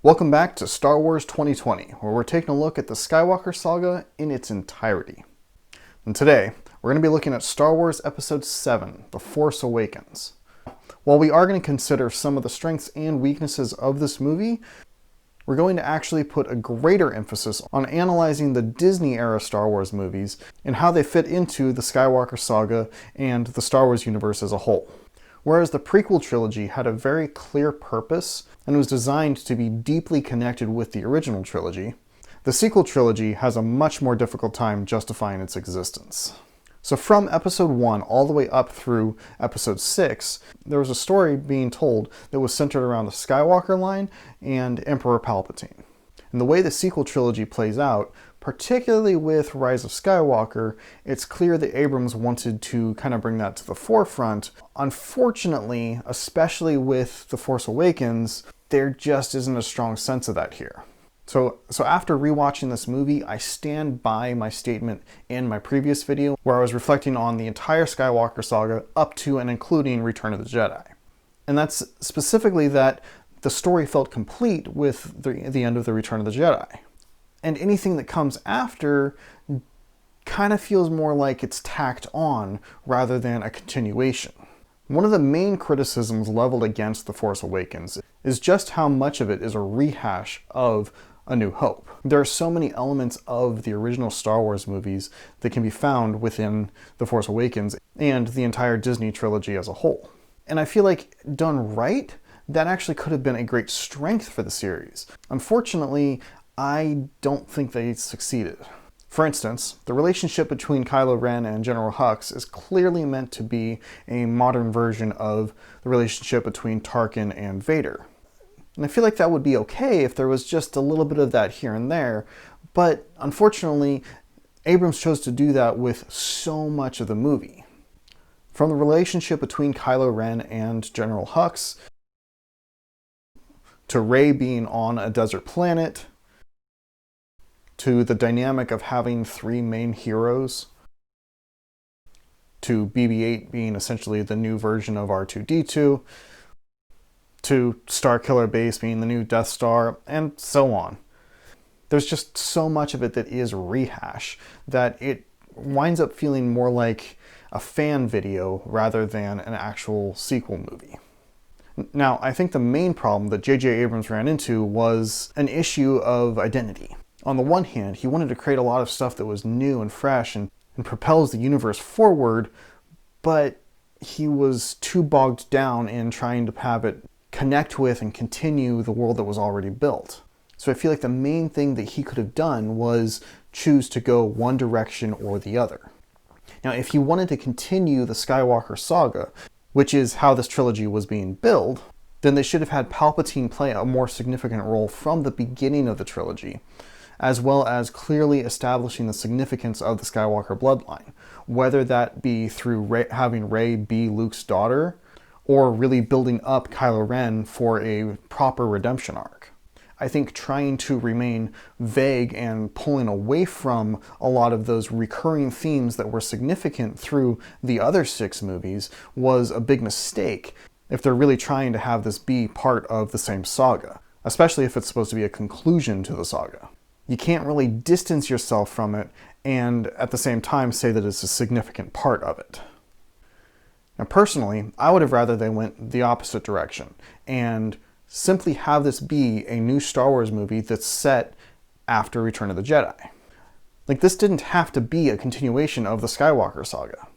Welcome back to Star Wars 2020, where we're taking a look at the Skywalker saga in its entirety. And today, we're going to be looking at Star Wars Episode 7, The Force Awakens. While we are going to consider some of the strengths and weaknesses of this movie, we're going to actually put a greater emphasis on analyzing the Disney-era Star Wars movies and how they fit into the Skywalker saga and the Star Wars universe as a whole. Whereas the prequel trilogy had a very clear purpose and was designed to be deeply connected with the original trilogy, the sequel trilogy has a much more difficult time justifying its existence. So from Episode 1 all the way up through Episode 6, there was a story being told that was centered around the Skywalker line and Emperor Palpatine. And the way the sequel trilogy plays out, particularly with Rise of Skywalker, it's clear that Abrams wanted to kind of bring that to the forefront. Unfortunately, especially with The Force Awakens, there just isn't a strong sense of that here. So after rewatching this movie, I stand by my statement in my previous video where I was reflecting on the entire Skywalker saga up to and including Return of the Jedi. And that's specifically that the story felt complete with the end of the Return of the Jedi. And anything that comes after kind of feels more like it's tacked on rather than a continuation. One of the main criticisms leveled against The Force Awakens is just how much of it is a rehash of A New Hope. There are so many elements of the original Star Wars movies that can be found within The Force Awakens and the entire Disney trilogy as a whole. And I feel like done right, that actually could have been a great strength for the series. Unfortunately, I don't think they succeeded. For instance, the relationship between Kylo Ren and General Hux is clearly meant to be a modern version of the relationship between Tarkin and Vader. And I feel like that would be okay if there was just a little bit of that here and there, but unfortunately, Abrams chose to do that with so much of the movie. From the relationship between Kylo Ren and General Hux, to Rey being on a desert planet, to the dynamic of having three main heroes, to BB-8 being essentially the new version of R2-D2, to Starkiller Base being the new Death Star, and so on. There's just so much of it that is rehash that it winds up feeling more like a fan video rather than an actual sequel movie. Now, I think the main problem that J.J. Abrams ran into was an issue of identity. On the one hand, he wanted to create a lot of stuff that was new and fresh and propels the universe forward, but he was too bogged down in trying to have it connect with and continue the world that was already built. So I feel like the main thing that he could have done was choose to go one direction or the other. Now, if he wanted to continue the Skywalker saga, which is how this trilogy was being billed, then they should have had Palpatine play a more significant role from the beginning of the trilogy, as well as clearly establishing the significance of the Skywalker bloodline, whether that be through having Rey be Luke's daughter, or really building up Kylo Ren for a proper redemption arc. I think trying to remain vague and pulling away from a lot of those recurring themes that were significant through the other 6 movies was a big mistake if they're really trying to have this be part of the same saga, especially if it's supposed to be a conclusion to the saga. You can't really distance yourself from it and at the same time say that it's a significant part of it. Now personally, I would have rather they went the opposite direction and simply have this be a new Star Wars movie that's set after Return of the Jedi. Like, this didn't have to be a continuation of the Skywalker saga.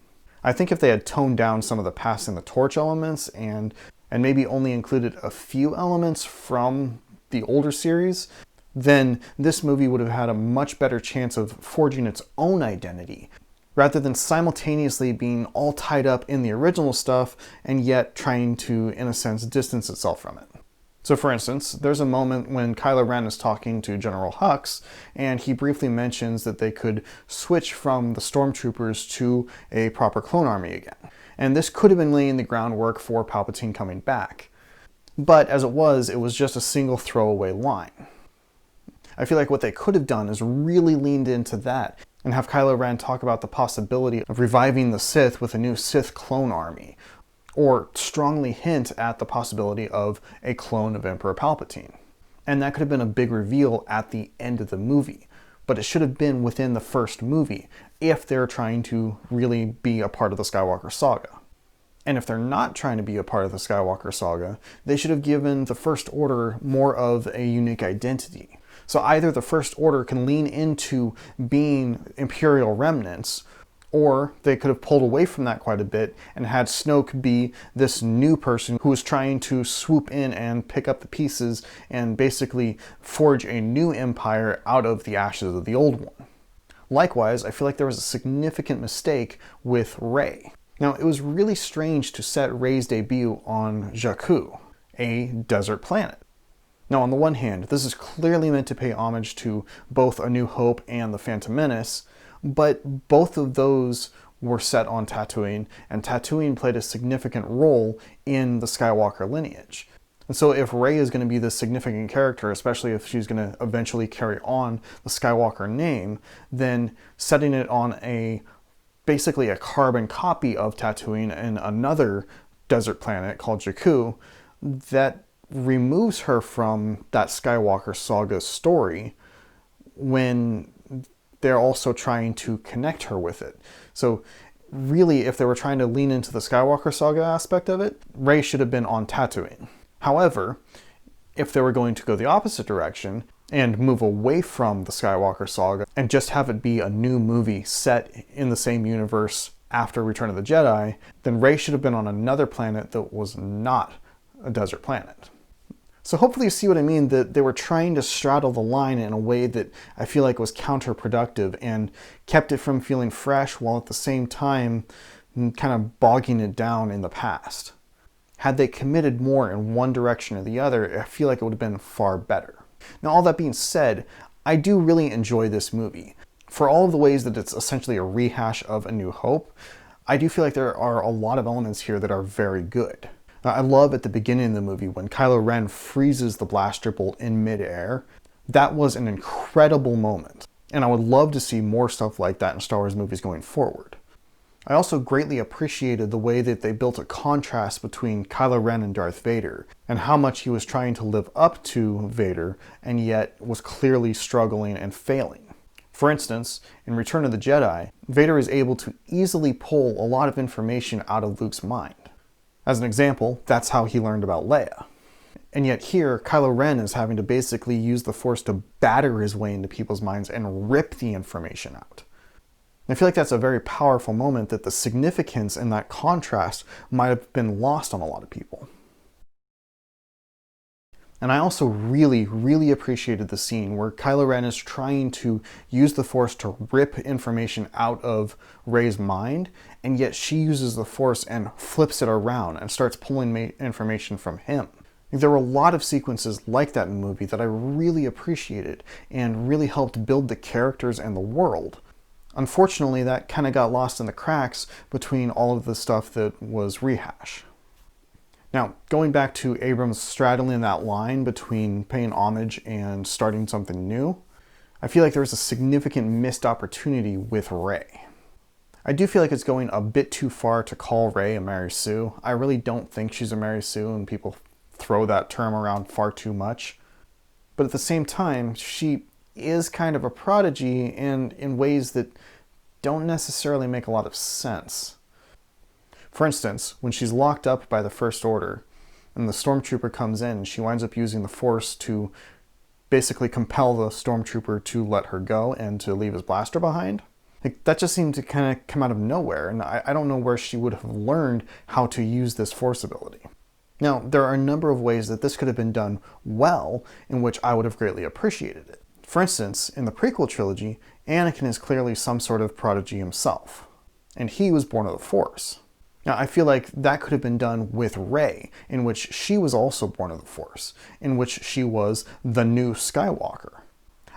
I think if they had toned down some of the passing the torch elements and maybe only included a few elements from the older series, then this movie would have had a much better chance of forging its own identity, rather than simultaneously being all tied up in the original stuff and yet trying to, in a sense, distance itself from it. So for instance, there's a moment when Kylo Ren is talking to General Hux, and he briefly mentions that they could switch from the stormtroopers to a proper clone army again. And this could have been laying the groundwork for Palpatine coming back. But as it was just a single throwaway line. I feel like what they could have done is really leaned into that and have Kylo Ren talk about the possibility of reviving the Sith with a new Sith clone army, or strongly hint at the possibility of a clone of Emperor Palpatine. And that could have been a big reveal at the end of the movie. But it should have been within the first movie if they're trying to really be a part of the Skywalker saga. And if they're not trying to be a part of the Skywalker saga, they should have given the First Order more of a unique identity. So either the First Order can lean into being Imperial remnants, or they could have pulled away from that quite a bit and had Snoke be this new person who was trying to swoop in and pick up the pieces and basically forge a new empire out of the ashes of the old one. Likewise, I feel like there was a significant mistake with Rey. Now, it was really strange to set Rey's debut on Jakku, a desert planet. Now, on the one hand, this is clearly meant to pay homage to both A New Hope and The Phantom Menace, but both of those were set on Tatooine, and Tatooine played a significant role in the Skywalker lineage. And so if Rey is going to be this significant character, especially if she's going to eventually carry on the Skywalker name, then setting it on basically a carbon copy of Tatooine in another desert planet called Jakku, that removes her from that Skywalker saga story when they're also trying to connect her with it. So really, if they were trying to lean into the Skywalker saga aspect of it, Rey should have been on Tatooine. However, if they were going to go the opposite direction and move away from the Skywalker saga and just have it be a new movie set in the same universe after Return of the Jedi, then Rey should have been on another planet that was not a desert planet. So hopefully you see what I mean, that they were trying to straddle the line in a way that I feel like was counterproductive and kept it from feeling fresh while at the same time kind of bogging it down in the past. Had they committed more in one direction or the other, I feel like it would have been far better. Now, all that being said, I do really enjoy this movie. For all of the ways that it's essentially a rehash of A New Hope, I do feel like there are a lot of elements here that are very good. I love at the beginning of the movie when Kylo Ren freezes the blaster bolt in midair. That was an incredible moment, and I would love to see more stuff like that in Star Wars movies going forward. I also greatly appreciated the way that they built a contrast between Kylo Ren and Darth Vader, and how much he was trying to live up to Vader, and yet was clearly struggling and failing. For instance, in Return of the Jedi, Vader is able to easily pull a lot of information out of Luke's mind. As an example, that's how he learned about Leia. And yet here, Kylo Ren is having to basically use the Force to batter his way into people's minds and rip the information out. I feel like that's a very powerful moment that the significance in that contrast might have been lost on a lot of people. And I also really appreciated the scene where Kylo Ren is trying to use the Force to rip information out of Rey's mind, and yet she uses the Force and flips it around and starts pulling information from him. There were a lot of sequences like that in the movie that I really appreciated and really helped build the characters and the world. Unfortunately, that kind of got lost in the cracks between all of the stuff that was rehash. Now, going back to Abrams straddling that line between paying homage and starting something new, I feel like there was a significant missed opportunity with Rey. I do feel like it's going a bit too far to call Rey a Mary Sue. I really don't think she's a Mary Sue, and people throw that term around far too much. But at the same time, she is kind of a prodigy, and in ways that don't necessarily make a lot of sense. For instance, when she's locked up by the First Order, and the Stormtrooper comes in, she winds up using the Force to basically compel the Stormtrooper to let her go and to leave his blaster behind. That just seemed to kind of come out of nowhere, and I don't know where she would have learned how to use this Force ability. Now, there are a number of ways that this could have been done well, in which I would have greatly appreciated it. For instance, in the prequel trilogy, Anakin is clearly some sort of prodigy himself, and he was born of the Force. Now, I feel like that could have been done with Rey, in which she was also born of the Force, in which she was the new Skywalker.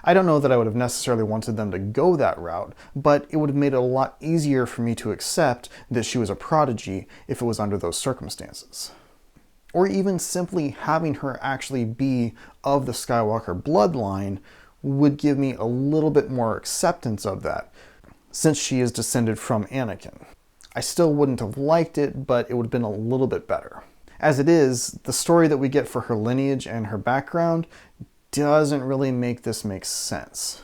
I don't know that I would have necessarily wanted them to go that route, but it would have made it a lot easier for me to accept that she was a prodigy if it was under those circumstances. Or even simply having her actually be of the Skywalker bloodline would give me a little bit more acceptance of that, since she is descended from Anakin. I still wouldn't have liked it, but it would have been a little bit better. As it is, the story that we get for her lineage and her background doesn't really make this make sense.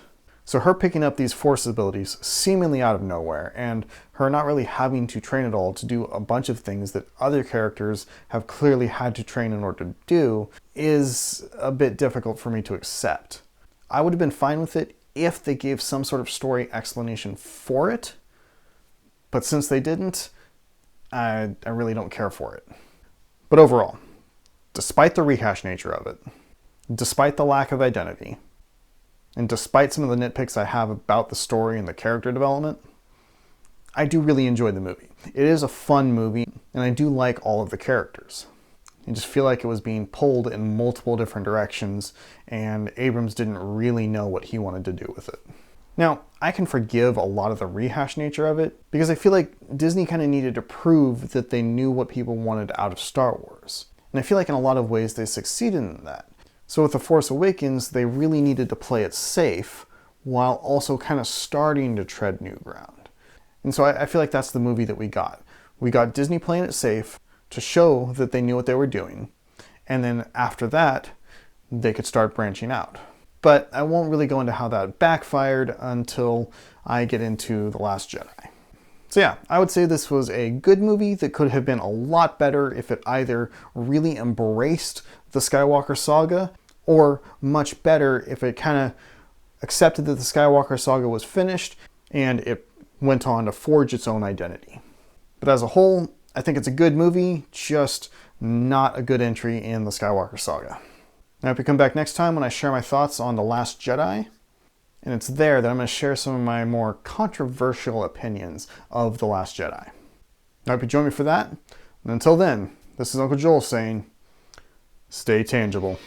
So her picking up these Force abilities seemingly out of nowhere, and her not really having to train at all to do a bunch of things that other characters have clearly had to train in order to do, is a bit difficult for me to accept. I would have been fine with it if they gave some sort of story explanation for it, but since they didn't, I really don't care for it. But overall, despite the rehash nature of it, despite the lack of identity, and despite some of the nitpicks I have about the story and the character development, I do really enjoy the movie. It is a fun movie, and I do like all of the characters. I just feel like it was being pulled in multiple different directions, and Abrams didn't really know what he wanted to do with it. Now, I can forgive a lot of the rehash nature of it, because I feel like Disney kind of needed to prove that they knew what people wanted out of Star Wars. And I feel like in a lot of ways they succeeded in that. So with The Force Awakens, they really needed to play it safe, while also kind of starting to tread new ground. And so I feel like that's the movie that we got. We got Disney playing it safe to show that they knew what they were doing. And then after that, they could start branching out. But I won't really go into how that backfired until I get into The Last Jedi. So yeah, I would say this was a good movie that could have been a lot better if it either really embraced the Skywalker saga, or much better if it kind of accepted that the Skywalker saga was finished and it went on to forge its own identity. But as a whole, I think it's a good movie, just not a good entry in the Skywalker saga. Now, if you come back next time when I share my thoughts on The Last Jedi, and it's there that I'm going to share some of my more controversial opinions of The Last Jedi. I hope you join me for that. And until then, this is Uncle Joel saying, stay tangible.